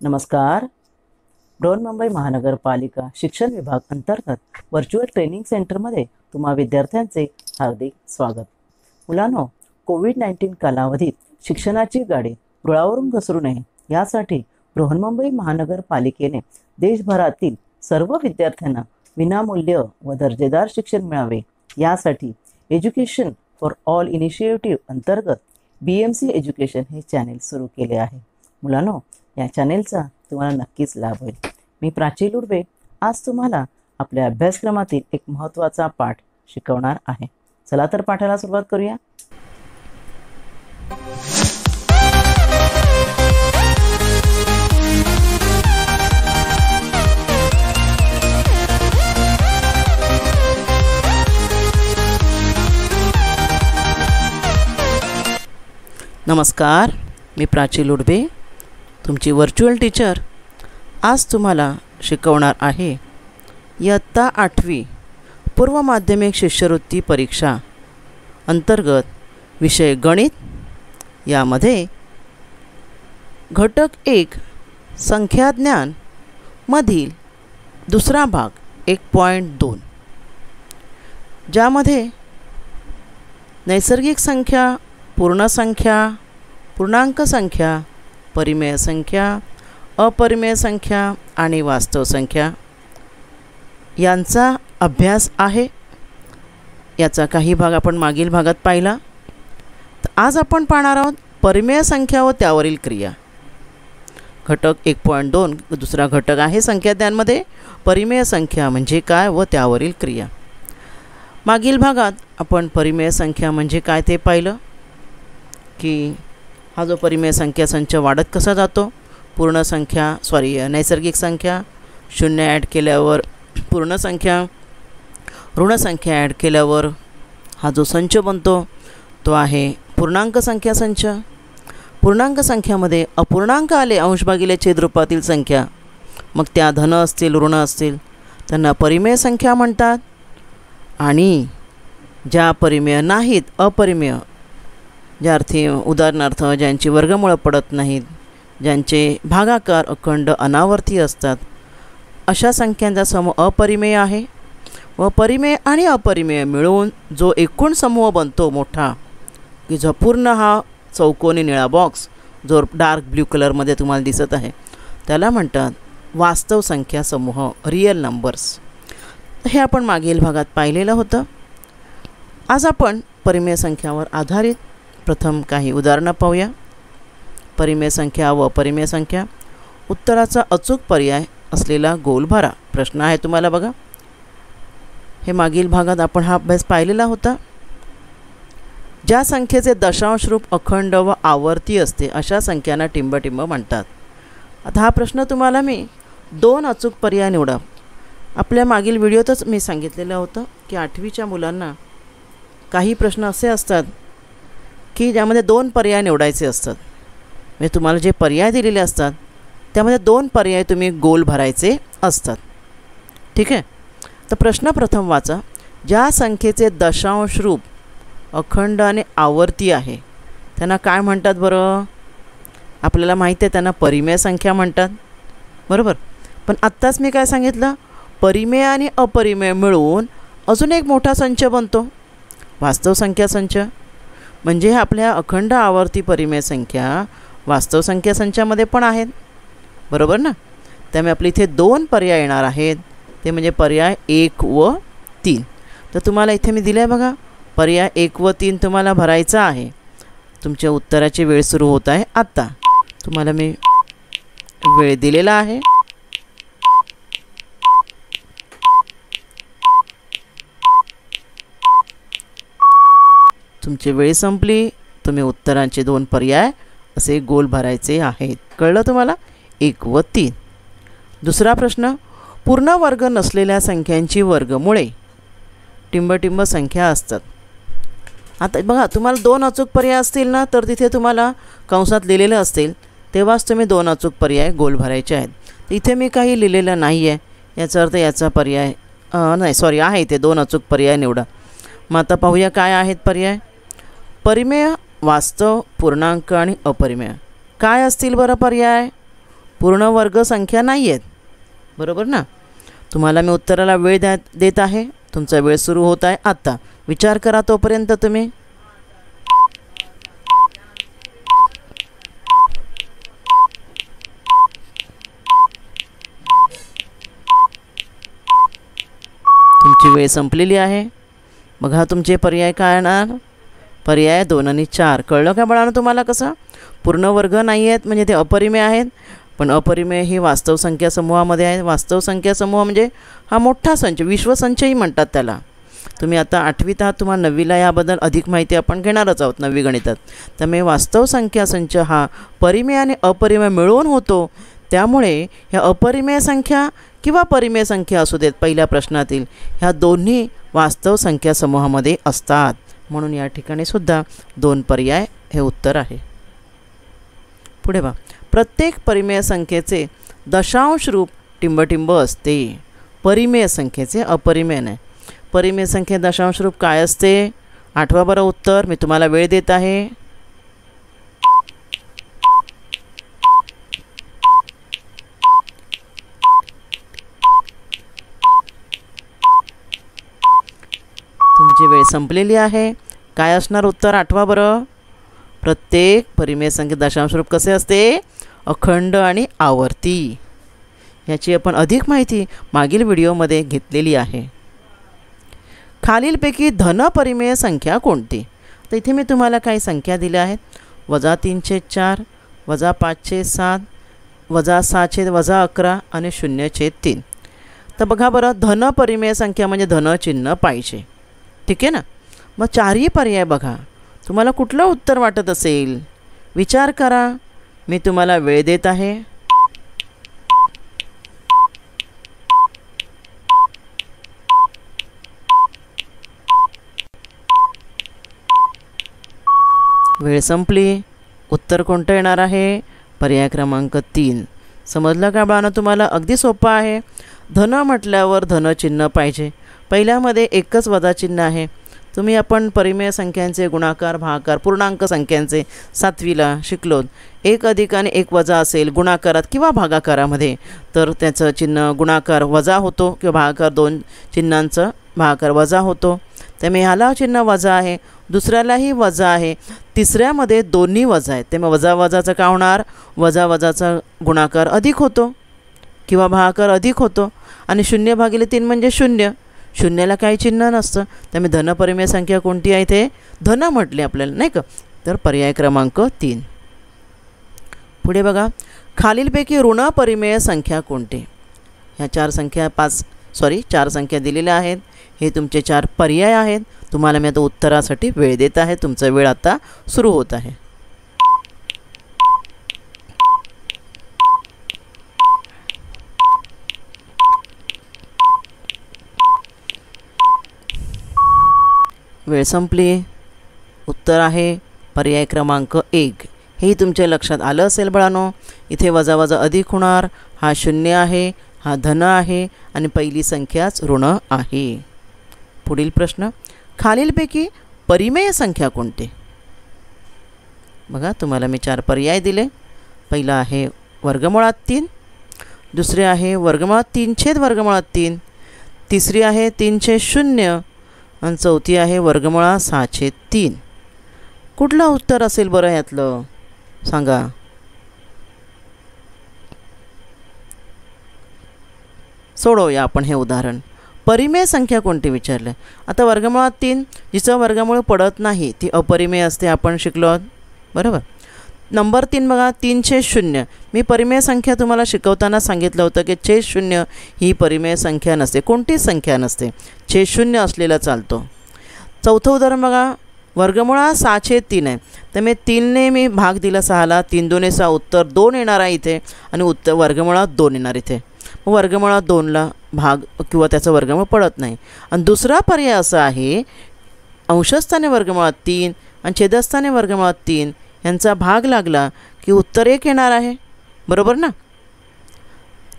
नमस्कार. बृहन्मुंबई महानगरपालिका शिक्षण विभाग अंतर्गत व्हर्च्युअल ट्रेनिंग सेंटरमध्ये तुम्हा विद्यार्थ्यांचे हार्दिक स्वागत. मुलांनो, कोविड-19 कालावधीत शिक्षणाची गाडी रुळावरून घसरू नये यासाठी बृहन्मुंबई महानगरपालिकेने देशभरातील सर्व विद्यार्थ्यांना विनामूल्य व दर्जेदार शिक्षण मिळावे यासाठी एज्युकेशन फॉर ऑल इनिशिएटिव्ह अंतर्गत BMC एज्युकेशन हे चॅनेल सुरू केले आहे. मुलांनो, या चॅनेलचा तुम्हाला नक्कीच लाभ होईल. मी प्राची लुडबे आज तुम्हाला आपल्या अभ्यासक्रमातील एक महत्त्वाचा पाठ शिकवणार आहे. चला तर पाठाला सुरुवात करूया. नमस्कार, मी प्राची लुडबे, तुमची व्हर्च्युअल टीचर. आज तुम्हाला शिकवणार आहे इयत्ता 8वी पूर्व माध्यमिक शिष्यवृत्ती परीक्षा अंतर्गत विषय गणित. यामध्ये घटक 1 संख्याज्ञान मधील दुसरा भाग 1.2 ज्यामध्ये नैसर्गिक संख्या, पूर्ण संख्या, पूर्णांक संख्या, परिमेय संख्या, अपरिमेय संख्या आणि वास्तव संख्या यांचा अभ्यास आहे. याचा काही भाग आपण मागील भागात पाहिला. तर आज आपण पाहणार आहोत परिमेय संख्या व त्यावरील क्रिया. घटक 1.2 दुसरा घटक आहे संख्याज्ञानमध्ये परिमेय संख्या म्हणजे काय व त्यावरील क्रिया. मागील भागात आपण परिमेय संख्या म्हणजे काय ते पाहिलं की हा जो परिमेय संख्या संच वाढत कसा जातो. पूर्ण संख्या नैसर्गिक संख्या 0 ॲड केल्यावर पूर्ण संख्या, ऋण संख्या ॲड केल्यावर हा जो संच बनतो तो आहे पूर्णांक संख्या संच. पूर्णांक संख्यामध्ये अपूर्णांक आले अंश भागिले छेद रूपातील संख्या, मग त्या धन असतील ऋण असतील त्यांना परिमेय संख्या म्हणतात. आणि ज्या परिमेय नाहीत, अपरिमेय, ज्या अर्थी उदाहरणार्थ ज्यांची वर्गमूळ पडत नाहीत, ज्यांचे भागाकार अखंड अनावर्ती असतात, अशा संख्यांचा समूह अपरिमेय आहे. व परिमेय आणि अपरिमेय मिळून जो एकूण समूह बनतो मोठा, की जो पूर्ण हा चौकोनी निळा बॉक्स जो डार्क ब्ल्यू कलरमध्ये तुम्हाला दिसत आहे त्याला म्हणतात वास्तव संख्या समूह, रियल नंबर्स. हे आपण मागील भागात पाहिलेलं होतं. आज आपण परिमेय संख्यावर आधारित प्रथम काही उदाहरणं पाहूया. परिमेय संख्या व अपरिमेय संख्या. उत्तराचा अचूक पर्याय असलेला गोल भरा. प्रश्न आहे तुम्हाला बघा. हे मागील भागात आपण हा अभ्यास पाहिलेला होता. ज्या संख्येचे दशांश रूप अखंड व आवर्ती असते अशा संख्यांना टिंबटिंब म्हणतात. आता हा प्रश्न तुम्हाला मी 2 अचूक पर्याय निवडा. आपल्या मागील व्हिडिओतच मी सांगितलेलं होतं की 8वीच्या मुलांना काही प्रश्न असे असतात की ज्यामध्ये 2 पर्याय निवडायचे असतात. म्हणजे तुम्हाला जे पर्याय दिलेले असतात त्यामध्ये 2 पर्याय तुम्ही गोल भरायचे असतात. ठीक आहे. तर प्रश्न प्रथम वाचा. ज्या संख्येचे दशांश रूप अखंड आणि आवर्ती आहे त्यांना काय म्हणतात बरं? आपल्याला माहिती आहे त्यांना परिमेय संख्या म्हणतात, बरोबर. पण आत्ताच मी काय सांगितलं, परिमेय आणि अपरिमेय मिळून अजून एक मोठा संच बनतो, वास्तव संख्या संच. म्हणजे आपल्या अखंड आवर्ती परिमेय संख्या वास्तव संख्या संचामध्ये पण आहेत, बरोबर ना. त्यामुळे आपले इथे 2 पर्याय येणार आहेत, ते म्हणजे पर्याय 1 व 3. तर तुम्हाला इथे मी दिलं आहे बघा, पर्याय 1 व 3 तुम्हाला भरायचा आहे. तुमच्या उत्तराची वेळ सुरू होत आहे आत्ता. तुम्हाला मी वेळ दिलेला आहे. तुमची वेळ संपली. तुम्ही उत्तरांचे 2 पर्याय असे गोल भरायचे आहेत. कळलं तुम्हाला? 1 व 3. दुसरा प्रश्न. पूर्ण वर्ग नसलेल्या संख्यांची वर्गमुळे टिंबटिंब संख्या असतात. आता बघा, तुम्हाला 2 अचूक पर्याय असतील ना, तर तिथे तुम्हाला कंसात लिहिलेलं असतील तेव्हाच तुम्ही 2 अचूक पर्याय गोल भरायचे आहेत. इथे मी काही लिहिलेलं नाही आहे, याचा अर्थ याचा पर्याय आहे ते 2 अचूक पर्याय निवडा. मग आता पाहूया काय आहेत पर्याय. परिमेय, वास्तव, पूर्णांक आणि अपरिमेय. काय असतील बरं पर्याय? पूर्ण वर्ग संख्या नाही आहेत, बरोबर ना. तुम्हाला मी उत्तराला वेळ देत आहे. तुमचा वेळ सुरू होत आहे आता. विचार करा तोपर्यंत तुम्ही. तुमची वेळ संपलेली आहे. बघा तुमचे पर्याय काय येणार. पर्याय 2 आणि 4. कळलं का बाळांनो तुम्हाला कसं. पूर्ण वर्ग नाही आहेत म्हणजे ते अपरिमेय आहेत, पण अपरिमेय ही वास्तव संख्या समूहामध्ये आहे. वास्तव संख्या समूह म्हणजे हा मोठा संच, विश्वसंचही म्हणतात त्याला. तुम्ही आता 8वीत आहात, तुम्हाला 9वीला याबद्दल अधिक माहिती आपण घेणारच आहोत 9वी गणितात. त्यामुळे वास्तव संख्या संच हा परिमेय आणि अपरिमेय मिळून होतो. त्यामुळे ह्या अपरिमेय संख्या किंवा परिमेय संख्या असू देत, पहिल्या प्रश्नातील ह्या दोन्ही वास्तव संख्या समूहामध्ये असतात. म्हणून या ठिकाणी सुद्धा 2 पर्याय हे उत्तर आहे. पुढे पहा. प्रत्येक परिमेय संख्येचे दशांश रूप टिंबटिंब असते. परिमेय संख्येचे, अपरिमेय नाही. परिमेय संख्ये दशांश रूप काय असते. आठवा बरं उत्तर. मी तुम्हाला वेळ देत आहे. तुमची वेळ संपलेली आहे. काय असणार उत्तर. आठवा बरं. प्रत्येक परिमेय संख्ये दशांश रूप कसे असते. अखंड आणि आवर्ती. याची आपण अधिक माहिती मागील व्हिडिओमध्ये घेतलेली आहे. खालीलपैकी धन परिमेय संख्या कोणती. तर इथे मी तुम्हाला काही संख्या दिल्या आहेत. -3/4, -5/7, -6/-11 आणि 0/3. तर बघा बरं, धन परिमेय संख्या म्हणजे धन चिन्ह पाहिजे. ठीक आहे ना. मग 4ही पर्याय बघा. तुम्हाला कुठलं उत्तर वाटत असेल विचार करा. मी तुम्हाला वेळ देत आहे. वेळ संपली. उत्तर कोणतं येणार आहे. पर्याय क्रमांक 3. समजलं का बाळांनो तुम्हाला. अगदी सोपं आहे. धन म्हटल्यावर धन चिन्ह पाहिजे. पहिल्यामध्ये एकच वजा चिन्ह आहे. तुम्ही आपण परिमेय संख्यांचे गुणाकार भागाकार पूर्णांक संख्यांचे 7वीला शिकलोत. 1 अधिक आणि 1 वजा असेल गुणाकारात किंवा भागाकारामध्ये तर त्याचं चिन्ह गुणाकार वजा होतो किंवा भागाकार 2 चिन्हांचं भागाकार वजा होतो. त्यामुळे ह्याला चिन्ह वजा आहे, दुसऱ्यालाही वजा आहे, तिसऱ्यामध्ये दोन्ही वजा आहेत. त्यामुळे वजा वजाचं काय होणार. वजा वजाचा गुणाकार अधिक होतो किंवा भागाकार अधिक होतो. आणि 0/3 म्हणजे 0. शून्याला काही चिन्ह नसतं. त्यामुळे धनपरिमेय संख्या कोणती आहे. ते धन म्हटले आपल्याला नाही का. तर पर्याय क्रमांक 3. पुढे बघा. खालीलपैकी ऋणपरिमेय संख्या कोणती. ह्या 4 संख्या दिलेल्या आहेत. हे तुमचे 4 पर्याय आहेत. तुम्हाला मी आता उत्तरासाठी वेळ देत आहे. तुमचा वेळ आता सुरू होत आहे. वेळ संपली. उत्तर आहे पर्याय क्रमांक 1. हे तुमच्या लक्षात आलं असेल बाळांनो. इथे वजा वजा अधिक होणार. हा 0 आहे, हा धन आहे आणि पहिली संख्याच ऋण आहे. पुढील प्रश्न. खालीलपैकी परिमेय संख्या कोणती. बघा तुम्हाला मी 4 पर्याय दिले. पहिला आहे वर्गमुळात 3, दुसरे आहे वर्गमुळात 3/√3, तिसरी आहे 3/0 आणि चौथी आहे वर्गमुळात 6/3. कुठलं उत्तर असेल बरं यातलं सांगा. सोडवूया आपण हे उदाहरण. परिमेय संख्या कोणती विचारलं. आता वर्गमुळात 3 जिचं वर्गमूळ पडत नाही ती अपरिमेय असते. आपण शिकलो आहोत बरोबर. नंबर 3 बघा 3/0. मी परिमेय संख्या तुम्हाला शिकवताना सांगितलं होतं की 0 ही परिमेय संख्या नसते. कोणतीच संख्या नसते. 0 असलेला चालतो. चौथं उदाहरण बघा. वर्गमुळात 6/3 आहे. त्यामुळे 3ने मी भाग दिला 6ला. 3 2 6 उत्तर 2 येणार आहे इथे आणि उत्तर वर्गमुळात 2 येणार इथे. मग वर्गमुळात 2ला भाग किंवा त्याचं वर्गमूळ पडत नाही. आणि दुसरा पर्याय असा आहे अंशस्थाने वर्गमुळात 3 आणि छेदस्थाने वर्गमुळात 3 यांचा भाग लागला की उत्तर 1 येणार आहे. बरोबर ना.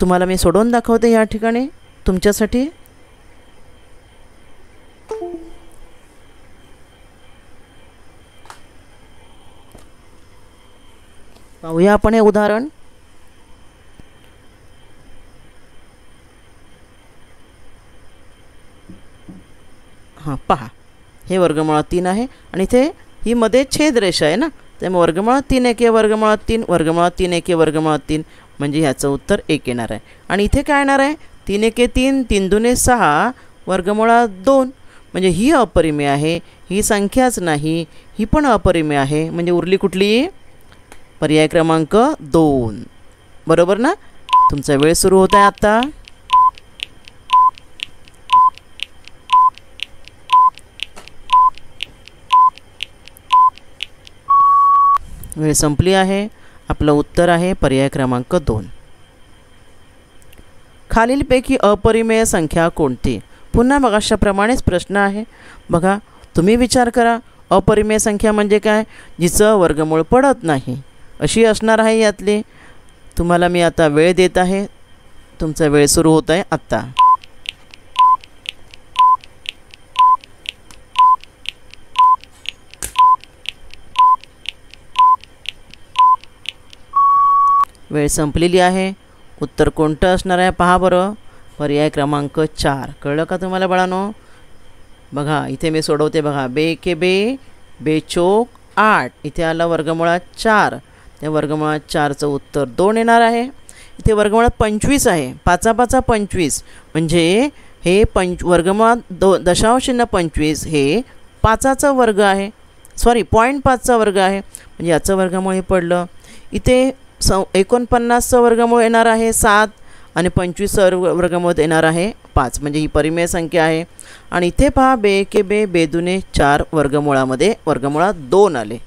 तुम्हाला मी सोडवून दाखवते या ठिकाणी तुमच्यासाठी. पाहूया आपण हे उदाहरण. पहा हे वर्गमुळात 3 आहे आणि इथे ही मध्ये छेदरेषा आहे ना, त्यामुळे वर्गमुळात 3 एके वर्गमुळात 3 वर्गमुळात 3 एके वर्गमुळात 3 म्हणजे ह्याचं उत्तर 1 येणार आहे. आणि इथे काय येणार आहे 3 एके 3 3 दुने 6 वर्गमुळात 2 म्हणजे ही अपरिमेय आहे, ही संख्याच नाही, ही पण अपरिमेय आहे. म्हणजे उरली कुठली? पर्याय क्रमांक 2. बरोबर ना? तुमचा वेळ सुरू होत आहे आता. वेळ संपली आहे. आपलं उत्तर आहे पर्याय क्रमांक 2. खालीलपैकी अपरिमेय संख्या कोणती? पुन्हा मगाशाप्रमाणेच प्रश्न आहे. बघा तुम्ही विचार करा, अपरिमेय संख्या म्हणजे काय? जिचं वर्गमूळ पडत नाही अशी असणार आहे यातली. तुम्हाला मी आता वेळ देत आहे. तुमचा वेळ सुरू होत आहे आत्ता. वेळ संपलेली आहे. उत्तर कोणतं असणार आहे पहा बरं. पर्याय क्रमांक 4. कळलं का तुम्हाला बाळांनो? बघा इथे मी सोडवते बघा. बे के बे बेचोक 8 इथे आलं वर्गमुळात 4. त्या वर्गमुळात 4चं उत्तर 2 येणार आहे. इथे वर्गमुळात 25 आहे. 5 5 25 म्हणजे हे वर्गमुळात 0.25 हे 5चा वर्ग आहे. सॉरी 0.5चा वर्ग आहे म्हणजे याचं वर्गमूळ हे पडलं. इथे 49चं वर्गमूळ येणार आहे 7 आणि 25चं वर्गमूळ येणार आहे 5 म्हणजे ही परिमेय संख्या आहे. आणि इथे पहा बे के बे बेदुने 4 वर्गमुळामध्ये वर्गमुळात 2 आले.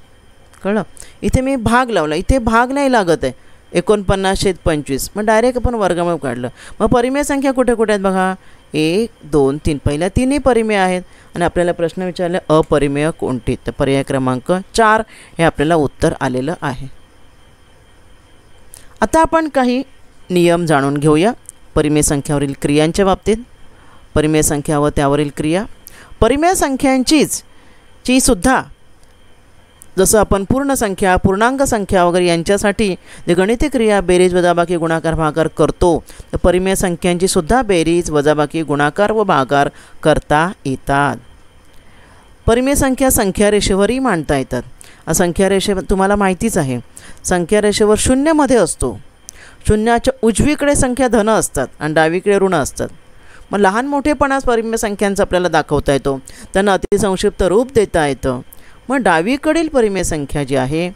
कळलं? इथे मी भाग लावला, इथे भाग नाही लागत आहे. 49/25 मग डायरेक्ट आपण वर्गमूळ काढलं. मग परिमेय संख्या कुठे कुठे आहेत बघा. 1 2 3 पहिल्या तिन्ही परिमेय आहेत आणि आपल्याला प्रश्न विचारले अपरिमेय कोणती? तर पर्याय क्रमांक 4 हे आपल्याला उत्तर आलेलं आहे. आता आपण काही नियम जाणून घेऊया परिमेय संख्यावरील क्रियांच्या बाबतीत. परिमेय संख्या व त्यावरील क्रिया. परिमेय संख्यांची सुद्धा जसं आपण पूर्ण संख्या पूर्णांक संख्या वगैरे यांच्यासाठी जे गणिती क्रिया बेरीज वजाबाकी गुणाकार भागाकार करतो, तर परिमेय संख्यांची सुद्धा बेरीज वजाबाकी गुणाकार व भागाकार करता येतात. परिमेय संख्या संख्यारेषेवरही मांडता येतात. संख्यारेषे तुम्हाला माहितीच आहे, संख्यारेषेवर 0 मध्ये असतो. शून्याच्या उजवीकडे संख्या धन असतात आणि डावीकडे ऋण असतात. मग लहान मोठेपणास परिमेय संख्यांचा आपल्याला दाखवता येतो, त्यांना अतिसंक्षिप्त रूप देता येतं. मग डावीकडील परिमेय संख्या जी आहे,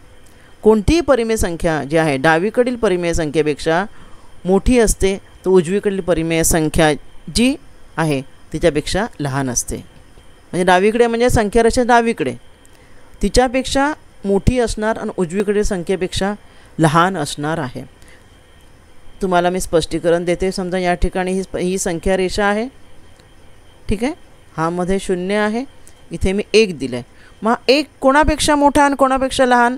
कोणतीही परिमेय संख्या जी आहे डावीकडील परिमेय संख्येपेक्षा मोठी असते, तर उजवीकडील परिमेय संख्या जी आहे तिच्यापेक्षा लहान असते. म्हणजे डावीकडे म्हणजे संख्यारेषा डावीकडे तिच्यापेक्षा मोठी असणार आणि उजवीकडील संख्येपेक्षा लहान असणार आहे. तुम्हाला मी स्पष्टीकरण देते. समजा या ठिकाणी ही संख्या रेषा आहे, ठीक आहे. हा मध्ये 0 आहे, इथे मी 1 दिलं आहे. मग 1 कोणापेक्षा मोठा आणि कोणापेक्षा लहान?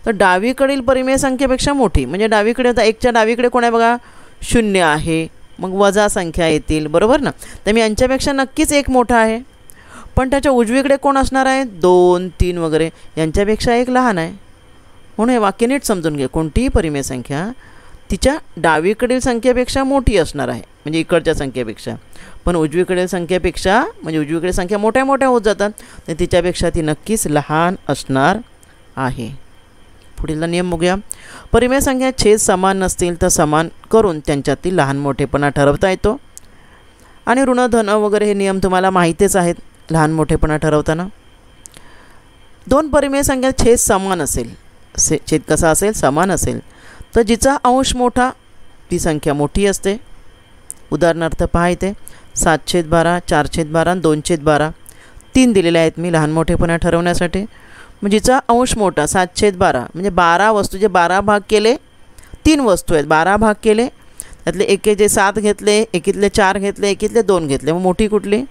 तर डावीकडील परिमेय संख्येपेक्षा मोठी. म्हणजे डावीकडे आता 1च्या डावीकडे कोण आहे बघा 0 आहे, मग वजा संख्या येतील बरोबर ना. तर मी यांच्यापेक्षा नक्कीच 1 मोठा आहे. पण त्याच्या उजवीकडे कोण असणार आहे 2 3 वगैरे यांच्यापेक्षा 1 लहान आहे. म्हणून हे वाक्य नीट समजून घे. कोणतीही परिमेय संख्या तिच्या डावीकडील संख्येपेक्षा मोठी असणार आहे, म्हणजे इकडच्या संख्येपेक्षा. पण उजवीकडील संख्येपेक्षा म्हणजे उजवीकडे संख्या मोठ्या मोठ्या होत जातात, तर तिच्यापेक्षा ती नक्कीच लहान असणार आहे. पुढील नियम बघूया. परिमेय संख्या छेद समान नसतील तर समान करून त्यांच्यातील लहान मोठेपणा ठरवता येतो. आणि ऋण धन वगैरे हे नियम तुम्हाला माहितीच आहेत लहान मोठेपणा ठरवताना. 2 परिमेय संख्या छेद समान असेल, छेद कसा असेल समान असेल, तर जिचा अंश मोठा ती संख्या मोठी असते. उदाहरणार्थ पहा इथे 7/12 4/12 आणि 2/12 3 दिलेले आहेत मी लहान मोठेपणा ठरवण्यासाठी. मग जिचा अंश मोठा 7/12 म्हणजे 12 वस्तूचे 12 भाग केले, 3 वस्तू आहेत 12 भाग केले, त्यातले एकेचे 7 घेतले, एकीतले 4 घेतले, एकीतले 2 घेतले, मग मोठी कुठली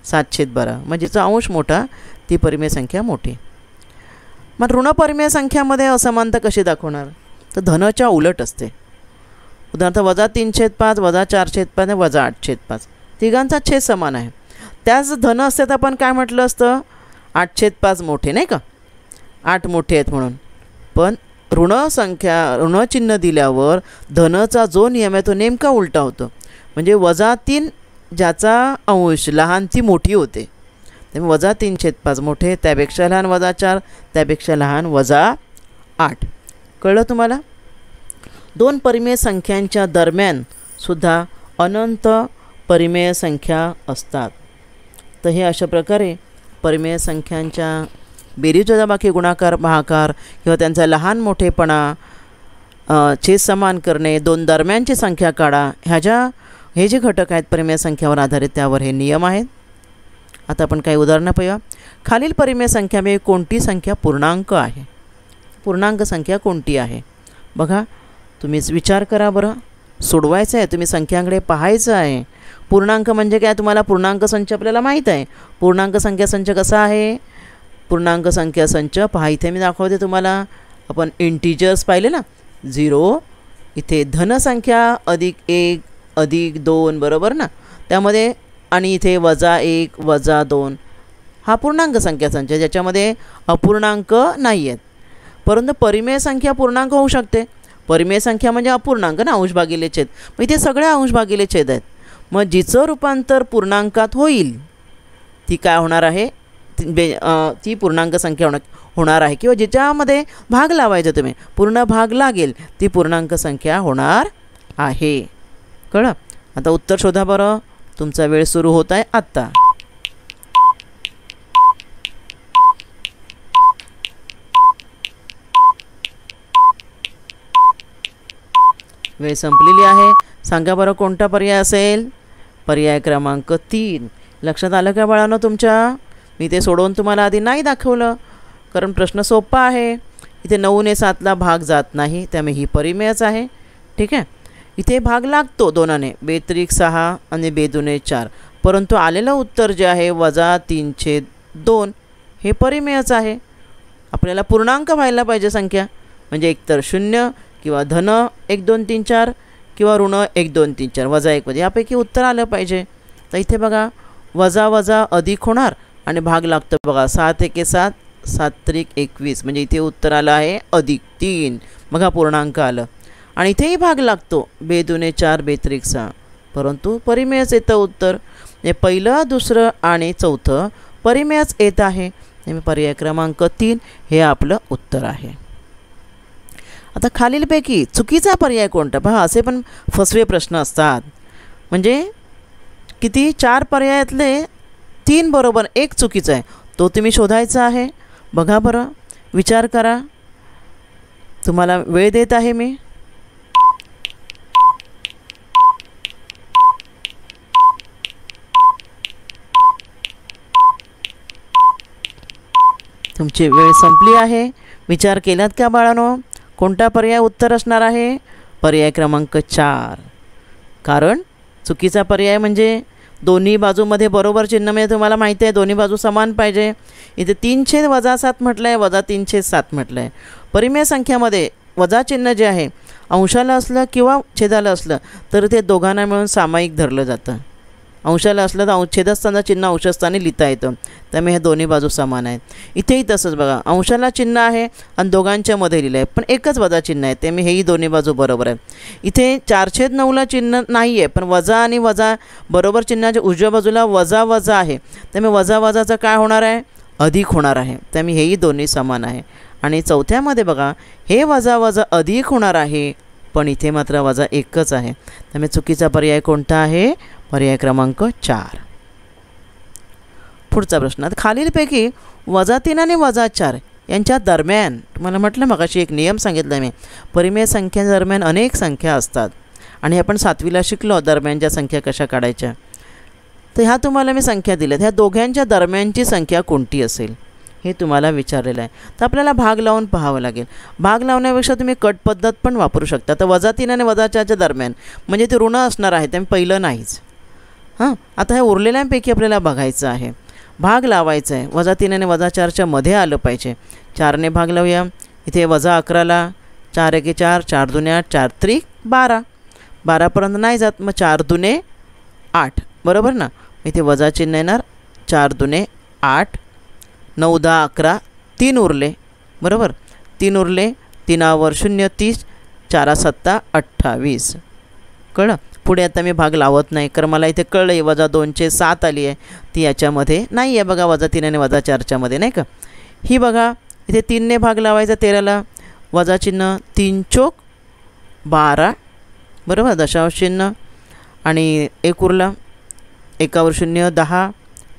7/12. मग जिचा अंश मोठा ती परिमेय संख्या मोठी. मग ऋण परिमेय संख्यामध्ये असमानता कशी दाखवणार? तर धनच्या उलट असते. उदाहरणार्थ -3/5 -4/5 आणि -8/5 तिघांचा छेद समान आहे. त्याच धन असते तर आपण काय म्हटलं असतं 8/5 मोठे नाही का, 8 मोठे आहेत म्हणून. पण ऋण चिन्ह दिल्यावर धनचा जो नियम आहे तो नेमका उलटा होतो. म्हणजे -3 ज्याचा अंश लहान ती मोठी होते, त्यामुळे वजा 3/5 मोठे त्यापेक्षा लहान वजा 4 त्यापेक्षा लहान वजा 8. कळलं तुम्हाला? दोन परिमेय संख्यांच्या दरम्यान सुद्धा अनंत परिमेय संख्या असतात. तर हे अशा प्रकारे परिमेय संख्यांच्या बेरीज वजाबाकी गुणाकार भागाकार किंवा त्यांचा लहान मोठेपणा, छेद समान करणे, दोन दरम्यानची संख्या काढा, हे जे घटक आहेत परिमेय संख्यावर आधारित त्यावर हे नियम आहेत. आता आपण काही उदाहरणं पाहूया. खालील परिमेय संख्यामध्ये कोणती संख्या पूर्णांक आहे? पूर्णांक संख्या कोणती आहे? बघा, तुम्हीच विचार करा बरं. सोडवायचं आहे, तुम्ही संख्यांकडे पाहायचं आहे. पूर्णांक म्हणजे काय? तुम्हाला पूर्णांक संच आपल्याला माहीत आहे. पूर्णांक संख्या संच कसा आहे? पूर्णांक संख्या संच पहा, इथे मी दाखवते तुम्हाला. आपण इंटिजर्स पाहिले ना, 0, इथे धनसंख्या +1 +2 बरोबर ना, त्यामध्ये आणि इथे -1 -2 हा पूर्णांक संख्या संच, ज्याच्यामध्ये अपूर्णांक नाही आहेत. परंतु परिमेय संख्या पूर्णांक होऊ शकते. परिमेय संख्या म्हणजे अपूर्णांक ना, अंश भागिले छेद. मग इथे सगळे अंश भागिले छेद आहेत. मग जिचं रूपांतर पूर्णांकात होईल ती काय होणार आहे? ती पूर्णांक संख्या होणार आहे, किंवा जिच्यामध्ये भाग लावायचा तुम्ही पूर्ण भाग लागेल ती पूर्णांक संख्या होणार आहे. कळलं? आता उत्तर शोधा बरं. तुमचा वेळ सुरू होत आहे आत्ता. वेळ संपलेली आहे. सांगा बरं कोणता पर्याय असेल? पर्याय क्रमांक 3. लक्षात आलं का बाळांनो तुमच्या? मी ते सोडवून तुम्हाला आधी नाही दाखवलं, कारण प्रश्न सोपा आहे. इथे 9 ने 7ला भाग जात नाही, त्यामुळे ही परिमेयच आहे. ठीक आहे. इथे भाग लागतो 2ने, 2×6 आणि 2×4, परंतु आलेलं उत्तर जे आहे -3/2 हे परिमेयच आहे. आपल्याला पूर्णांक व्हायला पाहिजे संख्या, म्हणजे एकतर 0 किंवा धन 1 2 3 4 किंवा ऋण 1 2 3 4 -1 मध्ये यापैकी उत्तर आलं पाहिजे. तर इथे बघा वजा वजा अधिक होणार आणि भाग लागतो बघा 7 × 1 = 7, 7 × 21, म्हणजे इथे उत्तर आलं आहे +3. बघा पूर्णांक आलं. आणि इथेही भाग लागतो 2 2 4 2 3 6, परंतु परिमेयच येतं उत्तर. म्हणजे पहिलं, दुसरं आणि चौथं परिमेयच येत आहे. पर्याय क्रमांक 3 हे आपलं उत्तर आहे. आता खालीलपैकी चुकीचा पर्याय कोणता? पहा, असे पण फसवे प्रश्न असतात. म्हणजे किती? 4 पर्यायातले 3 बरोबर, 1 चुकीचं आहे. तो तुम्ही शोधायचा आहे. बघा बरं, विचार करा. तुम्हाला वेळ देत आहे मी. तुमची वेळ संपली आहे. विचार केलात का बाळांनो? कोणता पर्याय उत्तर असणार आहे? पर्याय क्रमांक 4. कारण चुकीचा पर्याय म्हणजे दोन्ही बाजूमध्ये बरोबर चिन्ह, म्हणजे तुम्हाला माहिती आहे दोन्ही बाजू समान पाहिजे. इथे 3/-7 म्हटलं आहे, -3/7 म्हटलं आहे. परिमेय संख्यामध्ये वजा चिन्ह जे आहे अंशाला असलं किंवा छेदाला असलं तर ते दोघांना मिळून सामायिक धरलं जातं. अंशाला असलं तर छेदस्थानाचं चिन्ह अंशस्थानी लिहिता येतं, त्यामुळे हे दोन्ही बाजू समान आहेत. इथेही तसंच बघा, अंशाला चिन्ह आहे आणि दोघांच्या मध्ये लिहिलं आहे, पण एकच वजा चिन्ह आहे, त्यामुळे हेही दोन्ही बाजू बरोबर आहे. इथे 4/9ला चिन्ह नाही आहे, पण वजा आणि वजा बरोबर चिन्हाच्या उजव्या बाजूला वजा वजा आहे, त्यामुळे वजा वजाचं काय होणार आहे? अधिक होणार आहे, त्यामुळे हेही दोन्ही समान आहे. आणि चौथ्यामध्ये बघा, हे वजा वजा अधिक होणार आहे, पण इथे मात्र वजा एकच आहे, त्यामुळे चुकीचा पर्याय कोणता आहे? पर्याय क्रमांक 4. पुढचा प्रश्न. खालीलपैकी -3 आणि -4 यांच्या दरम्यान, तुम्हाला म्हटलं मगाशी एक नियम सांगितला मी, परिमेय संख्या दरम्यान अनेक संख्या असतात आणि आपण 7वीला शिकलो दरम्यानच्या संख्या कशा काढायच्या. तर ह्या तुम्हाला मी संख्या दिल्यात, ह्या दोघांच्या दरम्यानची संख्या कोणती असेल हे तुम्हाला विचारलेलं आहे. तर आपल्याला भाग लावून पाहावं लागेल. भाग लावण्यापेक्षा तुम्ही कट पद्धत पण वापरू शकता. तर -3 आणि -4च्या दरम्यान म्हणजे ते ऋण असणार आहे, त्यामुळे पहिलं नाहीच. हां, आता ह्या उरलेल्यांपैकी आपल्याला बघायचं आहे, भाग लावायचा आहे. -3 आणि -4च्या मध्ये आलं पाहिजे. 4ने भाग लावूया. इथे -11ला 4 × 1 = 4, 4 × 2 = 8, 4 × 3 = 12. 12पर्यंत नाही जात, मग 4 × 2 = 8 बरोबर ना. इथे वजा चिन्ह येणार, 4 × 2 = 8, 9 × 10 = 11, 3 उरले बरोबर. 3 उरले, 3 वर 0 30, 4 × 7 = 28. कळलं? पुढे आता मी भाग लावत नाही, कारण मला इथे कळलं आहे वजा 2चे 7 आली आहे, ती याच्यामध्ये नाही आहे बघा, वजा 3 आणि वजा 4च्या मध्ये नाही का. ही बघा इथे 3ने भाग लावायचा 13ला, वजा चिन्ह 3 चोक 12 बरोबर, दशांश चिन्ह आणि 1 उरला, 1वर 0 10,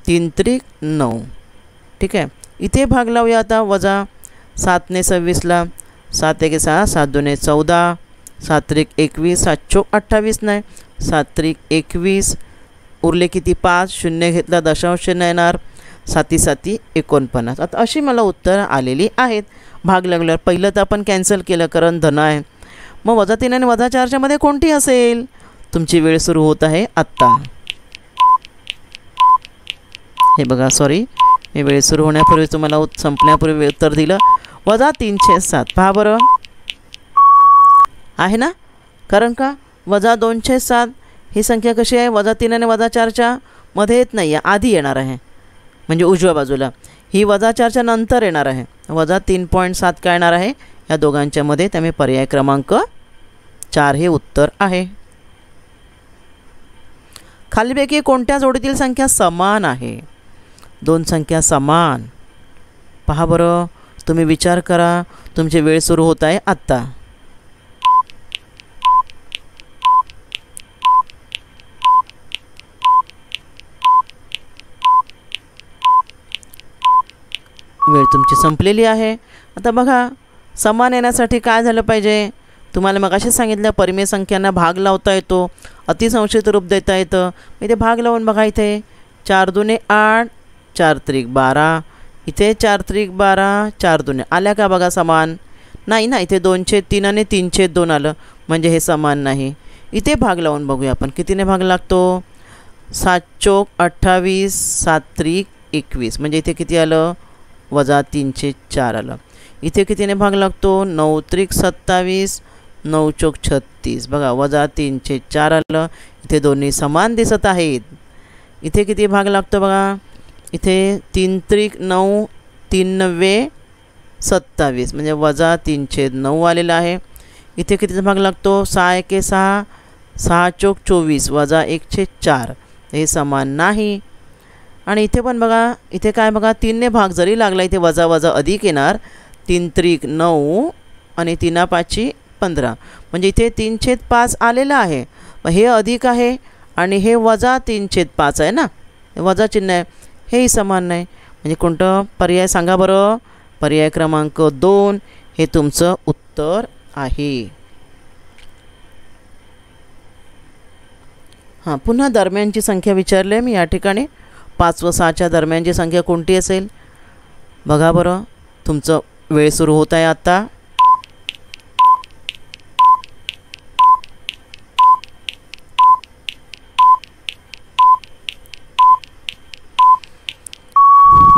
3 त्रिक 9. ठीक आहे. इथे भाग लावूया आता, वजा 7ने 26ला, 7 1 6, 7 2 14, 7 त्रिक 21, 7 चोक 28 नाही, 7 त्रिक 21, उरले किती 5, 0 घेतला दशांश चिन्ह येणार, 7 7 49. आता अशी मला उत्तर आलेली आहेत. भाग लागल्यावर पहिलं तर आपण कॅन्सल केलं कारण धन आहे. मग वजा 3 आणि वजा 4च्या मध्ये कोणती असेल? तुमची वेळ सुरू होत आहे आत्ता. हे बघा, सॉरी, मी वेळ सुरू होण्यापूर्वी तुम्हाला संपण्यापूर्वी उत्तर दिलं. वजा 3/7 पहा बरं आहे ना, कारण का वजा 2/7 ही संख्या कशी आहे, वजा 3 आणि वजा 4च्या मध्ये येत नाही आहे, आधी येणार आहे, म्हणजे उजव्या बाजूला. ही वजा 4च्या नंतर येणार आहे. वजा 3.7 काय येणार आहे या दोघांच्या मध्ये, त्यामुळे पर्याय क्रमांक 4 हे उत्तर आहे. खालीपैकी कोणत्या जोडीतील संख्या समान आहे? 2 संख्या समान. पहा बरं, तुम्ही विचार करा, तुमची वेळ सुरू होत आहे आत्ता. वेळ तुमची संपलेली आहे. आता बघा, समान येण्यासाठी काय झालं पाहिजे? तुम्हाला मगाशी सांगितलं परिमेय संख्यांना भाग लावता येतो, अतिसंक्षिप्त रूप देता येतं. इथे भाग लावून बघा, इथे 4 2 8, 4 त्रिक 12, इथे 4 त्रिक 12, 4 2 आल्या का बघा समान? नाही ना, इथे 2/3 आणि 3/2 आलं, म्हणजे हे समान नाही. इथे भाग लावून बघूया आपण, कितीने भाग लागतो? 7 चोक 28, 7 त्रिक 21, म्हणजे इथे किती आलं? वजा 3/4 आलं. इथे कितीने भाग लागतो? 9 त्रिक 27, 9 चोक 36, बघा वजा 3/4 आलं. इथे दोन्ही समान दिसत आहेत. इथे किती भाग लागतो बघा, इथे 3 त्रिक 9, 3 9 27, म्हणजे वजा 3/9 आलेला आहे. इथे कितीचा भाग लागतो? 6 1 6, 6 चोक 24, वजा 1/4, हे समान नाही. आणि इथे पण बघा, इथे काय बघा, 3ने भाग जरी लागला, इथे वजा वजा अधिक येणार, 3 त्रिक 9 आणि 3 5 15, म्हणजे इथे 3/5 आलेलं आहे. मग हे अधिक आहे आणि हे वजा 3/5 आहे ना, वजा चिन्ह आहे, हेही समान नाही. म्हणजे कोणतं पर्याय सांगा बरं? पर्याय क्रमांक 2 हे तुमचं उत्तर आहे. हां, पुन्हा दरम्यानची संख्या विचारली आहे मी या ठिकाणी. 5 व 6च्या दरम्यानची संख्या कोणती असेल? बघा बरं, तुमचं वेळ सुरू होत आहे आता.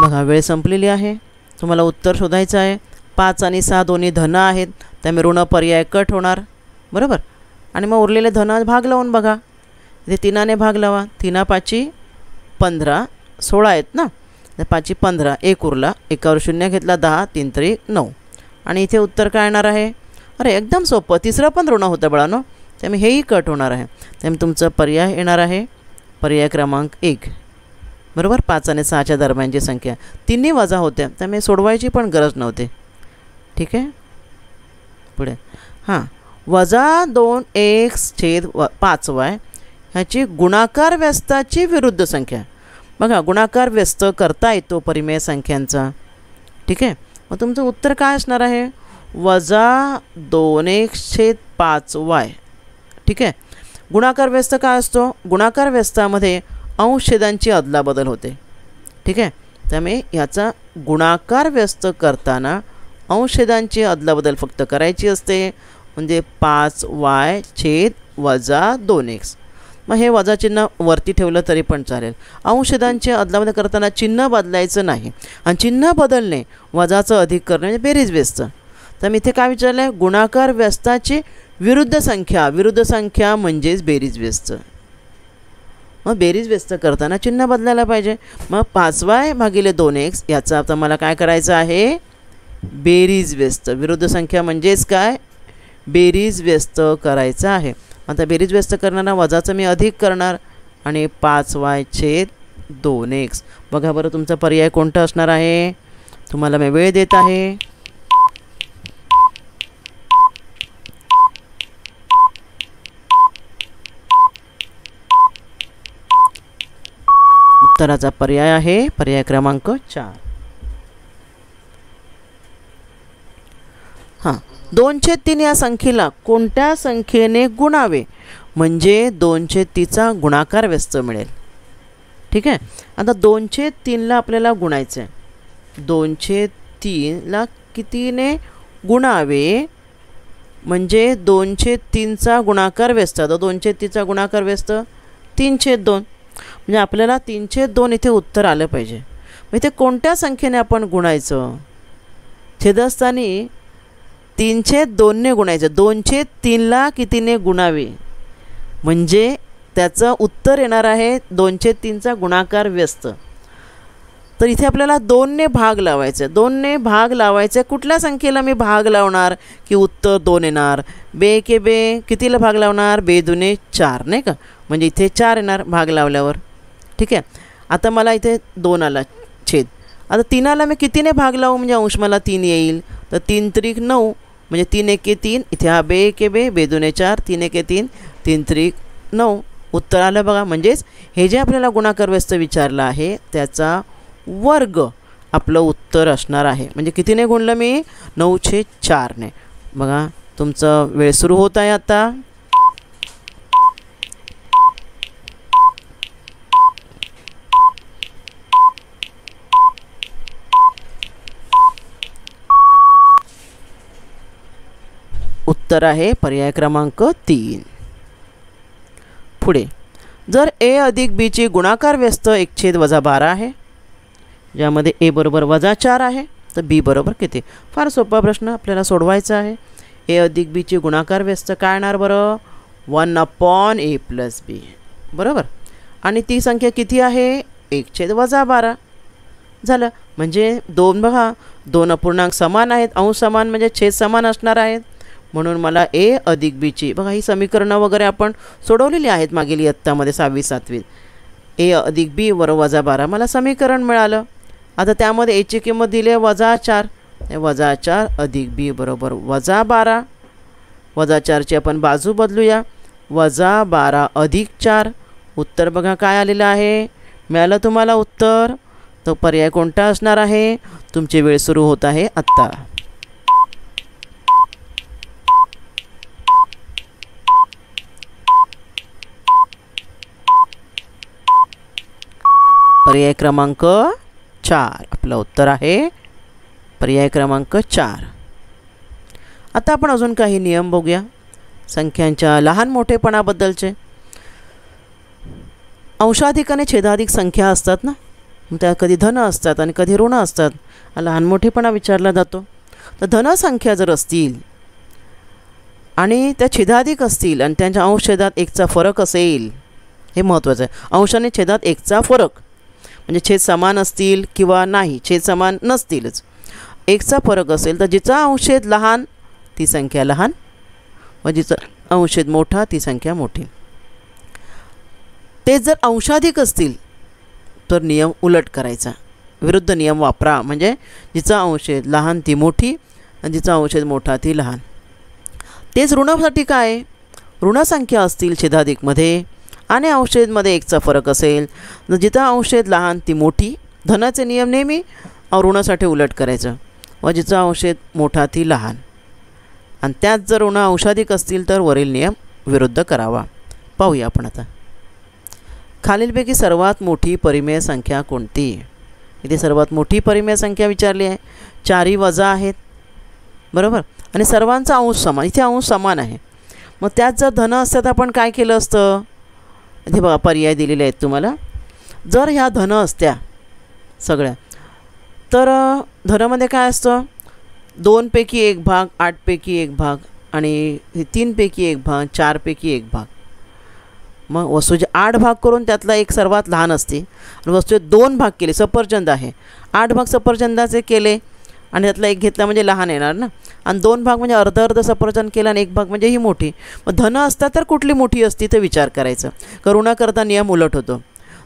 बघा, वेळ संपलेली आहे. तुम्हाला उत्तर शोधायचं आहे. 5 आणि 6 दोन्ही धन आहेत, त्यामुळे ऋण पर्याय कट होणार बरोबर. आणि मग उरलेले धन भाग लावून बघा, इथे 3ने भाग लावा, 3 5 15, 16 आहेत ना, 5 15, 1 उरला, 1वर 0 घेतला 10, 3 त्रिक 9, आणि इथे उत्तर काय येणार आहे? अरे एकदम सोपं, तिसरं पण ऋण होतं बाळांनो, त्यामुळे हेही कट होणार आहे. त्यामुळे तुमचं पर्याय येणार आहे पर्याय क्रमांक 1 बरोबर. 5 आणि 6च्या दरम्यानची संख्या तिन्ही वजा होत्या, त्यामुळे सोडवायची पण गरज नव्हती. ठीक आहे, पुढे. हां, वजा 2x/5y ह्याची गुणाकार व्यस्ताची विरुद्ध संख्या. बघा, गुणाकार व्यस्त करता येतो परिमेय संख्यांचा. ठीक आहे, मग तुमचं उत्तर काय असणार आहे? वजा 2x/5y. ठीक आहे, गुणाकार व्यस्त काय असतो? गुणाकार व्यस्तामध्ये अंशछेदांची अदलाबदल होते. ठीक आहे, त्यामुळे ह्याचा गुणाकार व्यस्त करताना अंशछेदांची अदलाबदल फक्त करायची असते, म्हणजे 5y/-2x. मग हे वजा चिन्ह वरती ठेवलं तरी पण चालेल. अंशछेदांची अदलाबदल करताना चिन्ह बदलायचं नाही, आणि चिन्ह बदलणे वजाचं अधिक करणे म्हणजे बेरीज व्यस्त. तर मी इथे काय विचारलं आहे? गुणाकार व्यस्ताची विरुद्ध संख्या. विरुद्ध संख्या म्हणजेच बेरीज व्यस्त. मग बेरीज व्यस्त करताना चिन्ह बदलायला पाहिजे. मग 5y/2x याचा आता मला काय करायचं आहे? बेरीज व्यस्त. विरुद्ध संख्या म्हणजेच काय? बेरीज व्यस्त करायचं आहे. आता बेरीज व्यस्त करताना वजाचं मी अधिक करणार आणि 5y/2x. बघा बरं तुमचा पर्याय कोणता असणार आहे. तुम्हाला मी वेळ देत आहे. उत्तराचा पर्याय आहे पर्याय क्रमांक 4. हां, 2/3 या संख्येला कोणत्या संख्येने गुणावे म्हणजे 2/3चा गुणाकार व्यस्त मिळेल. ठीक आहे. आता 2/3ला आपल्याला गुणायचं आहे. 2/3ला कितीने गुणावे म्हणजे 2/3चा गुणाकार व्यस्त. आता 2/3चा गुणाकार व्यस्त 3/2. म्हणजे आपल्याला 3/2 इथे उत्तर आलं पाहिजे. मग इथे कोणत्या संख्येने आपण गुणायचं. छेदस्थानी 3/2ने गुणायचं. 2/3ला कितीने गुणावे म्हणजे त्याचं उत्तर येणार आहे 2/3चा गुणाकार व्यस्त. तर इथे आपल्याला 2ने भाग लावायचं. 2ने भाग लावायचं. कुठल्या संख्येला मी भाग लावणार की उत्तर 2 येणार. बे के बे कितीला भाग लावणार. 2 4 नाही का. म्हणजे इथे 4 येणार भाग लावल्यावर. ठीक आहे. आता मला इथे 2 आला छेद. आता 3ला मी कितीने भाग लावू म्हणजे अंश मला 3 येईल. तर 3 त्रिक 9 म्हणजे 3 एके 3. इथे हा बे के बे 2 4 3 एके 3 3 त्रिक 9 उत्तर आलं बघा. म्हणजेच हे जे आपल्याला गुणाकार व्यस्त विचारलं आहे त्याचा वर्ग आपलं उत्तर असणार आहे. म्हणजे कितीने गुणलं मी 9/4ने. बघा तुमचं वेळ सुरू होत आहे आता. उत्तर आहे पर्याय क्रमांक 3. पुढे जर a अधिक b ची गुणाकार व्यस्त 1/12 आहे ज्यामध्ये a बरोबर -4 आहे तर b बरोबर किती. फार सोपा प्रश्न आपल्याला सोडवायचा आहे. a अधिक b ची गुणाकार व्यस्त काय येणार बरं 1/a + b बरोबर. आणि ती संख्या किती आहे 1/12 झालं. म्हणजे 2 बघा 2 अपूर्णांक समान आहेत. अंश समान म्हणजे छेद समान असणार आहेत. म्हणून मला a अधिक b ची बघा ही समीकरणं वगैरे आपण सोडवलेली आहेत मागील इयत्तामध्ये 6वी 7वीत. a अधिक b बरोबर -12 मला समीकरण मिळालं. आता त्यामध्ये a ची किंमत दिली आहे -4. -4 अधिक b बरोबर -12. -4ची आपण बाजू बदलूया. -12 अधिक 4 उत्तर बघा काय आलेलं आहे. मिळालं तुम्हाला उत्तर. तो पर्याय कोणता असणार आहे. तुमची वेळ सुरू होत आहे आत्ता. पर्याय क्रमांक 4 आपलं उत्तर आहे पर्याय क्रमांक 4. आता आपण अजून काही नियम बघूया संख्यांच्या लहान मोठेपणाबद्दलचे. अंशाधिक आणि छेदाधिक संख्या असतात ना त्या कधी धन असतात आणि कधी ऋण असतात. लहान मोठेपणा विचारला जातो. तर धन संख्या जर असतील आणि त्या छेदाधिक असतील आणि त्यांच्या अंश छेदात 1चा फरक असेल हे महत्त्वाचं आहे. अंश आणि छेदात 1चा फरक म्हणजे छेद समान असतील किंवा नाही छेद समान नसतीलच 1चा फरक असेल तर जिचा अंशछेद लहान ती संख्या लहान व जिचा अंशछेद मोठा ती संख्या मोठी. ते जर अंशाधिक असतील तर नियम उलट करायचा. विरुद्ध नियम वापरा. म्हणजे जिचा अंशछेद लहान ती मोठी आणि जिचा अंशछेद मोठा ती लहान. तेच ऋणासाठी काय ऋण संख्या असतील छेदाधिकमध्ये आणि अंशछेदमध्ये 1चा फरक असेल जिचा अंशछेद लहान ती मोठी. धनाचे नियम नेहमी ऋणासाठी उलट करायचं व जिचा अंशछेद मोठा ती लहान. आणि त्यात जर ऋण अंशाधिक असतील तर वरील नियम विरुद्ध करावा. पाहूया आपण आता. खालीलपैकी सर्वात मोठी परिमेय संख्या कोणती. इथे सर्वात मोठी परिमेय संख्या विचारली आहे. 4ही वजा आहेत बरोबर आणि सर्वांचा अंश समान. इथे अंश समान आहे. मग त्यात जर धन असतात आपण काय केलं असतं. इथे बघा पर्याय दिलेले आहेत तुम्हाला. जर ह्या धन असत्या सगळ्या तर धनामध्ये काय असतं 2 पैकी 1 भाग 8 पैकी 1 भाग आणि 3 पैकी 1 भाग 4 पैकी 1 भाग. मग वस्तूचे 8 भाग करून त्यातला एक सर्वात लहान असते आणि वस्तूचे 2 भाग केले. सफरचंद आहे 8 भाग सफरचंदाचे केले आणि त्यातला एक घेतला म्हणजे लहान येणार ना, आणि 2 भाग म्हणजे अर्ध अर्ध सफरचंद केला आणि 1 भाग म्हणजे ही मोठी. मग धन असता तर कुठली मोठी असती ते विचार करायचं. ऋण करता नियम उलट होतो.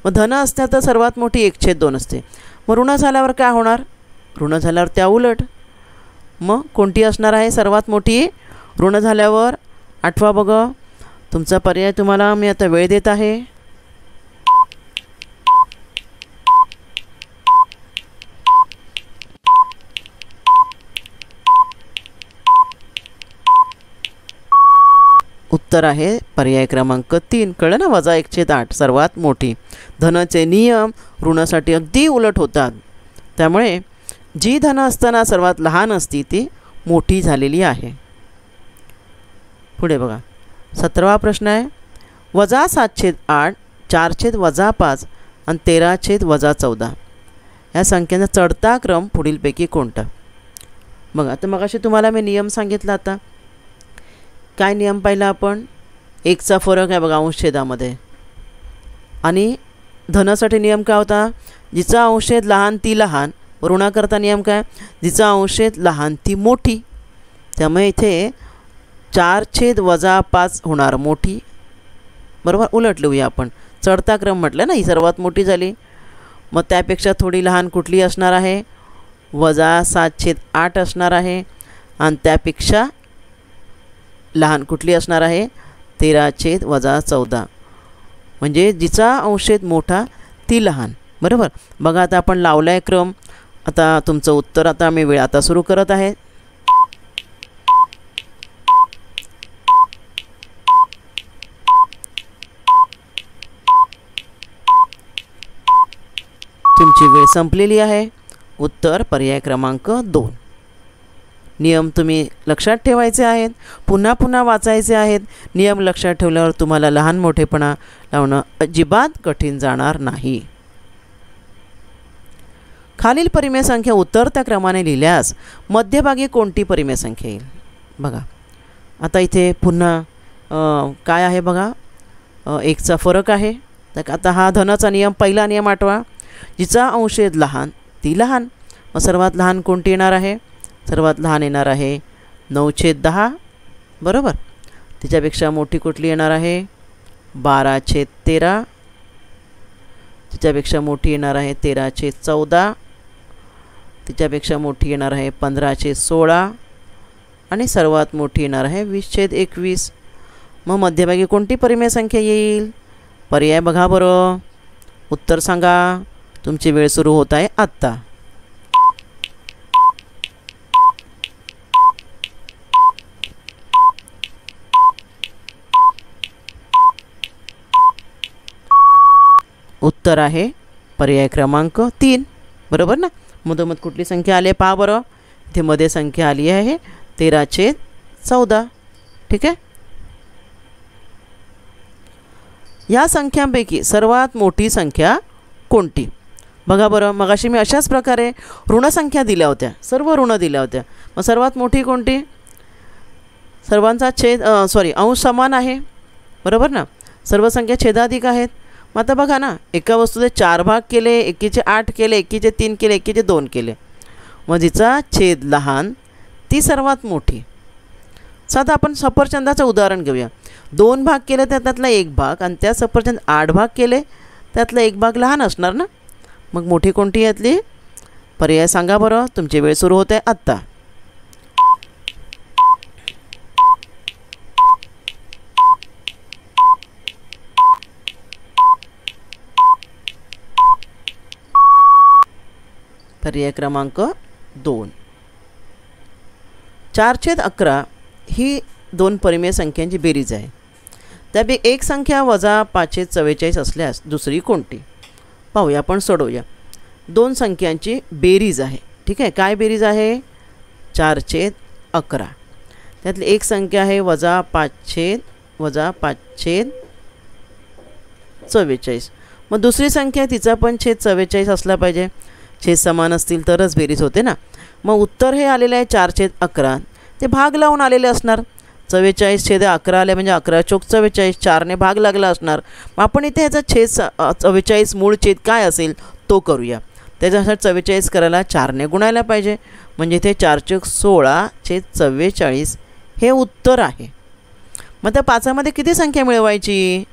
मग धन असता तर सर्वात मोठी 1/2 असते. मग ऋण झाल्यावर काय होणार? ऋण झाल्यावर त्या उलट. मग कोणती असणार आहे सर्वात मोठी? ऋण झाल्यावर आठवा बघा. तुमचा पर्याय तुम्हाला मी आता वेळ देत आहे. उत्तर आहे पर्याय क्रमांक 3. कळलं ना? -1/8 सर्वात मोठी. धनाचे नियम ऋणासाठी अगदी उलट होतात. त्यामुळे जी धन असताना सर्वात लहान असती ती मोठी झालेली आहे. पुढे बघा 17वा प्रश्न आहे. -7/8, 4/-5 आणि 13/-14 या संख्यांचा चढता क्रम पुढीलपैकी कोणता? बघा आता मगाशी तुम्हाला मी नियम सांगितला. आता काय नियम पाहिला आपण? 1चा फरक आहे बघा अंशछेदामध्ये. आणि धनासाठी नियम काय होता? जिचा अंशछेद लहान ती लहान. ऋणाकरता नियम काय? जिचा अंशछेद लहान ती मोठी. त्यामुळे इथे 4/-5 होणार मोठी. बरोबर, उलट लिहूया आपण. चढता क्रम म्हटलं ना, ही सर्वात मोठी झाली. मग त्यापेक्षा थोडी लहान कुठली असणार आहे? -7/8 असणार आहे. आणि त्यापेक्षा लहान कुठली असणार आहे? 13/-14. म्हणजे जिचा अंशछेद मोठा ती लहान. बरोबर. बघा आता आपण लावला आहे क्रम. आता तुमचं उत्तर आता मी वेळ आता सुरू करत आहे. तुमची वेळ संपलेली आहे. उत्तर पर्याय क्रमांक 2. नियम तुम्ही लक्षात ठेवायचे आहेत. पुन्हा पुन्हा वाचायचे आहेत. नियम लक्षात ठेवल्यावर तुम्हाला लहान मोठेपणा लावणं अजिबात कठीण जाणार नाही. खालील परिमेय संख्या उतरत्या क्रमाने लिहिल्यास मध्यभागी कोणती परिमेय संख्या येईल? बघा आता इथे पुन्हा काय आहे बघा, 1चा फरक आहे. तर आता हा धनाचा नियम, पहिला नियम आठवा. जिचा अंशछेद लहान ती लहान. मग सर्वात लहान कोणती येणार आहे? सर्वात लहान येणार आहे 9/10. बरोबर. तिच्यापेक्षा मोठी कुठली येणार आहे? 12/13. तिच्यापेक्षा मोठी येणार आहे 13/14. तिच्यापेक्षा मोठी येणार आहे 15/16. आणि सर्वात मोठी येणार आहे 20/21. मग मध्यभागी कोणती परिमेय संख्या येईल? पर्याय बघा बरं. उत्तर सांगा. तुमची वेळ सुरू होत आहे आत्ता. उत्तर आहे पर्याय क्रमांक 3. बरोबर ना? मधोमध कुठली संख्या आली आहे पहा बरं. इथे मध्ये संख्या आली आहे 13/14. ठीक आहे. या संख्यांपैकी सर्वात मोठी संख्या कोणती? बघा बरं, मगाशी मी अशाच प्रकारे ऋणसंख्या दिल्या होत्या. सर्व ऋण दिल्या होत्या. मग सर्वात मोठी कोणती? सर्वांचा अंश समान आहे. बरोबर ना? सर्व संख्या छेदाधिक आहेत. मग आता बघा ना, एका वस्तूचे 4 भाग केले, एकीचे 8 केले, एकीचे 3 केले, एकीचे 2 केले. मग जिचा छेद लहान ती सर्वात मोठी. साधा आपण सफरचंदाचं उदाहरण घेऊया. 2 भाग केले त्यातला 1 भाग, आणि त्या सफरचंद 8 भाग केले त्यातला 1 भाग लहान असणार ना. मग मोठी कोणती यातली? पर्याय सांगा बरं. तुमची वेळ सुरू होते आत्ता. पर्याय क्रमांक 2. 4/11 ही 2 परिमेय संख्यांची बेरीज आहे. त्यापैकी एक संख्या -5/44 असल्यास दुसरी कोणती? पाहूया, आपण सोडवूया. 2 संख्यांची बेरीज आहे. ठीक आहे. काय बेरीज आहे? 4/11. त्यातली एक संख्या आहे -5/44. मग दुसरी संख्या तिचा पण छेद 44 असला पाहिजे. छेद समान असतील तरच बेरीज होते ना. मग उत्तर हे आलेलं आहे 4/11. ते भाग लावून आलेले असणार. 44/11 आले म्हणजे 11×4 = 4ने भाग लागला असणार. मग आपण इथे ह्याचा छेद 44 मूळ छेद काय असेल तो करूया. त्याच्यासाठी 44 करायला 4ने गुणायला पाहिजे. म्हणजे इथे 416/44 हे उत्तर आहे. मग त्या 5मध्ये किती संख्या मिळवायची?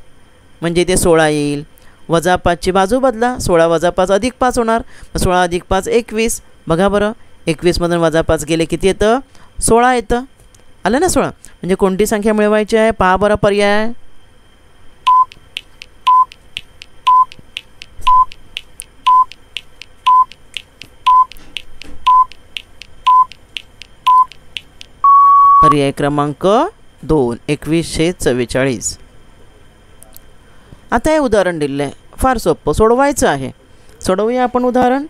म्हणजे इथे 16 येईल. वजा 5ची बाजू बदला. 16 वजा 5 अधिक 5 होणार. 16 अधिक 5 21. बघा बरं, 21मधून वजा 5 गेले किती येतं? 16 येतं. आलं ना 16. म्हणजे कोणती संख्या मिळवायची आहे? पहा बरं पर्याय. पर्याय क्रमांक 2, 21/44. आता हे उदाहरण दिलं आहे, फार सोपं, सोडवायचं आहे. सोडवूया आपण उदाहरण.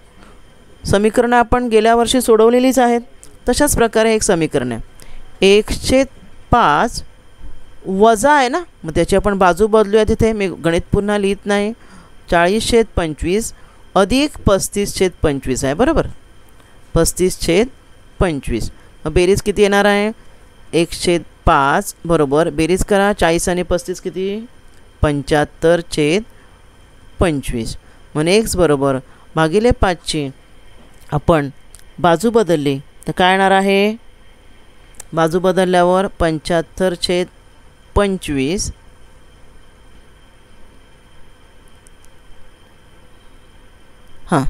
समीकरणं आपण गेल्या वर्षी सोडवलेलीच आहेत. तशाच प्रकारे एक समीकरण आहे. 1/5 वजा आहे ना, मग त्याची आपण बाजू बदलूया. तिथे मी गणित पुन्हा लिहित नाही. 40/25 अधिक 35/25 आहे. बरोबर, 35/25. मग बेरीज किती येणार आहे? 1/5 बरोबर बेरीज करा. 40 आणि 35 किती? 75/25. मग x बरोबर भागिले 5ची आपण बाजू बदलली तर काय येणार आहे? बाजू बदलल्यावर 75/25 हां,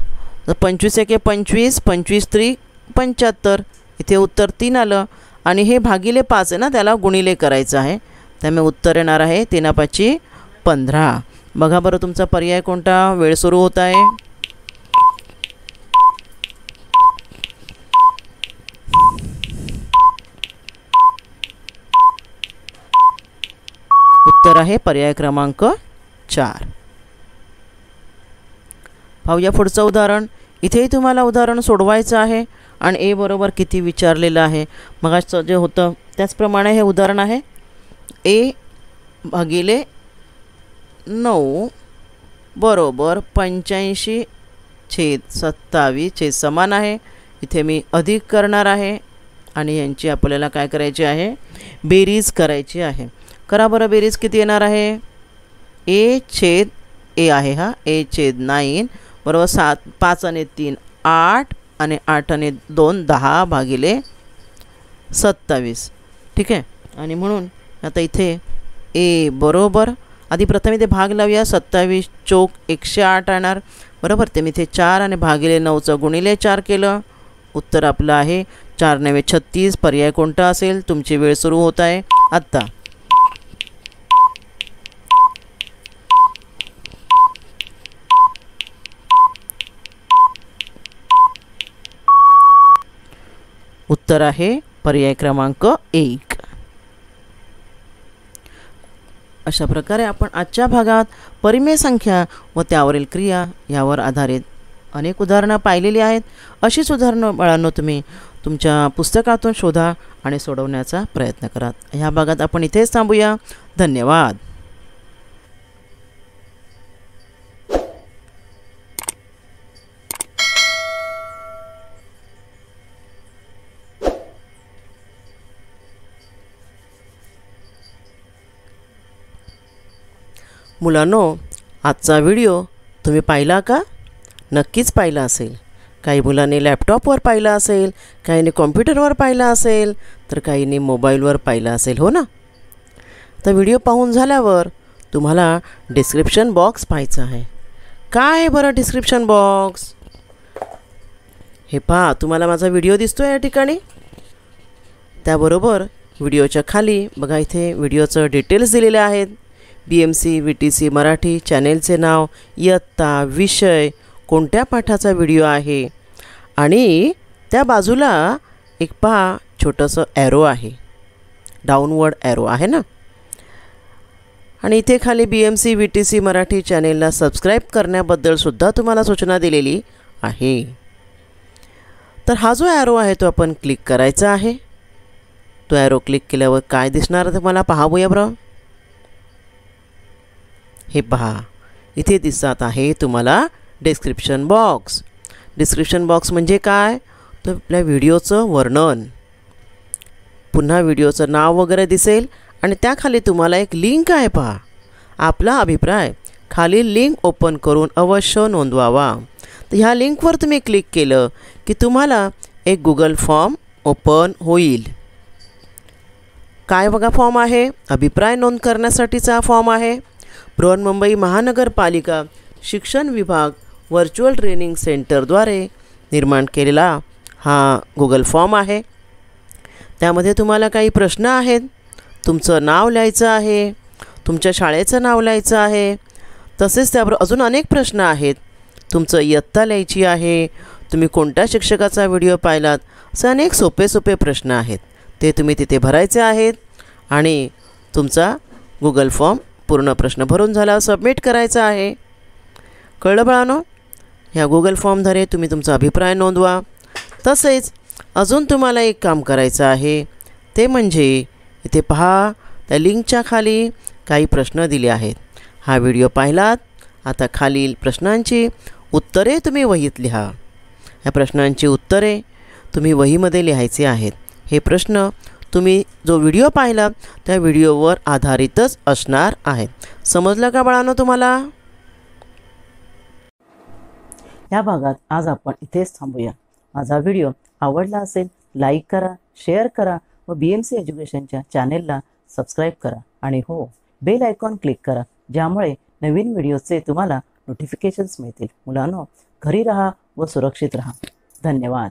तर 25 एके 25, 25×3 75. इथे उत्तर 3 आलं. आणि हे भागिले 5 आहे ना, त्याला गुणिले करायचं आहे. त्यामुळे उत्तर येणार आहे 3×5 = 15. बघा बरं तुमचा पर्याय कोणता? वेळ सुरू होत आहे. उत्तर आहे पर्याय क्रमांक 4. पाहूया पुढचं उदाहरण. इथेही तुम्हाला उदाहरण सोडवायचं आहे आणि ए बरोबर किती विचारलेलं आहे. मगाचं जे होतं त्याचप्रमाणे हे उदाहरण आहे. a भागिले 9 बरोबर 85/27 समान आहे. इथे मी अधिक करणार आहे आणि यांची आपल्याला काय करायची आहे? बेरीज करायची आहे. करा बरं बेरीज. किती येणार आहे? a आहे हा. a/9 बरोबर 7, 5 आणि 3 8 आणि 8 आणि 2 10/27. ठीक आहे. आणि म्हणून आता इथे a बरोबर आधी प्रथम इथे भाग लावूया. 27 चोक 108 येणार. बरोबर, ते मी इथे 4 आणि भागिले 9चं गुणिले 4 केलं. उत्तर आपलं आहे 4×9 = 36. पर्याय कोणता असेल? तुमची वेळ सुरू होत आहे आत्ता. उत्तर आहे पर्याय क्रमांक 1. अशा प्रकारे आपण आजच्या भागात परिमेय संख्या व त्यावरील क्रिया यावर आधारित अनेक उदाहरणं पाहिलेली आहेत. अशीच उदाहरणं बाळांनो तुम्ही तुमच्या पुस्तकातून शोधा आणि सोडवण्याचा प्रयत्न करा. ह्या भागात आपण इथेच थांबूया. धन्यवाद. मुलांनो, आजचा व्हिडिओ तुम्ही पाहिला का? नक्कीच पाहिला असेल. काही मुलांनी लॅपटॉपवर पाहिला असेल, काहींनी कॉम्प्युटरवर पाहिला असेल, तर काहींनी मोबाईलवर पाहिला असेल, हो ना? तर व्हिडिओ पाहून झाल्यावर तुम्हाला डिस्क्रिप्शन बॉक्स पाहायचा आहे. काय आहे बरं डिस्क्रिप्शन बॉक्स? हे पहा, तुम्हाला माझा व्हिडिओ दिसतो आहे या ठिकाणी. त्याबरोबर व्हिडिओच्या खाली बघा, इथे व्हिडिओचं डिटेल्स दिलेले आहेत. BMC VTC मराठी चॅनेलचे नाव, इयत्ता, विषय, कोणत्या पाठाचा व्हिडिओ आहे आणि त्या बाजूला एक पहा छोटंसं ॲरो आहे, डाऊनवर्ड ॲरो आहे ना. आणि इथे खाली BMC VTC मराठी चॅनेलला सबस्क्राईब करण्याबद्दलसुद्धा तुम्हाला सूचना दिलेली आहे. तर हा जो ॲरो आहे तो आपण क्लिक करायचा आहे. तो ॲरो क्लिक केल्यावर काय दिसणार तुम्हाला पाहावूया बरं. हे पहा, इथे दिसत आहे तुम्हाला डिस्क्रिप्शन बॉक्स. डिस्क्रिप्शन बॉक्स म्हणजे काय? तर आपल्या व्हिडिओचं वर्णन, पुन्हा व्हिडिओचं नाव वगैरे दिसेल आणि त्याखाली तुम्हाला एक लिंक आहे पहा. आपला अभिप्राय खाली लिंक ओपन करून अवश्य नोंदवावा. तर ह्या लिंकवर तुम्ही क्लिक केलं की तुम्हाला एक गुगल फॉर्म ओपन होईल. काय बघा फॉर्म आहे? अभिप्राय नोंद करण्यासाठीचा फॉर्म आहे. बृहन्मुंबई महानगरपालिका शिक्षण विभाग व्हर्च्युअल ट्रेनिंग सेंटरद्वारे निर्माण केलेला हा गुगल फॉर्म आहे. त्यामध्ये तुम्हाला काही प्रश्न आहेत. तुमचं नाव लिहायचं आहे, तुमच्या शाळेचं नाव लिहायचं आहे. तसेच त्याबरोबर अजून अनेक प्रश्न आहेत. तुमचं इयत्ता लिहायची आहे, तुम्ही कोणत्या शिक्षकाचा व्हिडिओ पाहिलात, असे अनेक सोपे सोपे प्रश्न आहेत. ते तुम्ही तिथे भरायचे आहेत आणि तुमचा गुगल फॉर्म पूर्ण प्रश्न भरून झाला सबमिट करायचा आहे. कळलं बाळांनो? ह्या गुगल फॉर्मद्वारे तुम्ही तुमचा अभिप्राय नोंदवा. तसेच अजून तुम्हाला एक काम करायचं आहे, ते म्हणजे इथे पहा, त्या लिंकच्या खाली काही प्रश्न दिले आहेत. हा व्हिडिओ पाहिलात, आता खालील प्रश्नांची उत्तरे तुम्ही वहीत लिहा. ह्या प्रश्नांची उत्तरे तुम्ही वहीमध्ये लिहायचे आहेत. हे प्रश्न तुम्ही जो व्हिडिओ पाहिला त्या व्हिडिओवर आधारितच असणार आहेत. समजलं का बाळांनो तुम्हाला? या भागात आज आपण इथेच थांबूया. माझा व्हिडिओ आवडला असेल लाईक करा, शेअर करा व BMC एज्युकेशनच्या चॅनेलला सबस्क्राईब करा आणि हो, बेल आयकॉन क्लिक करा, ज्यामुळे नवीन व्हिडिओचे तुम्हाला नोटिफिकेशन्स मिळतील. मुलांनो, घरी राहा व सुरक्षित राहा. धन्यवाद.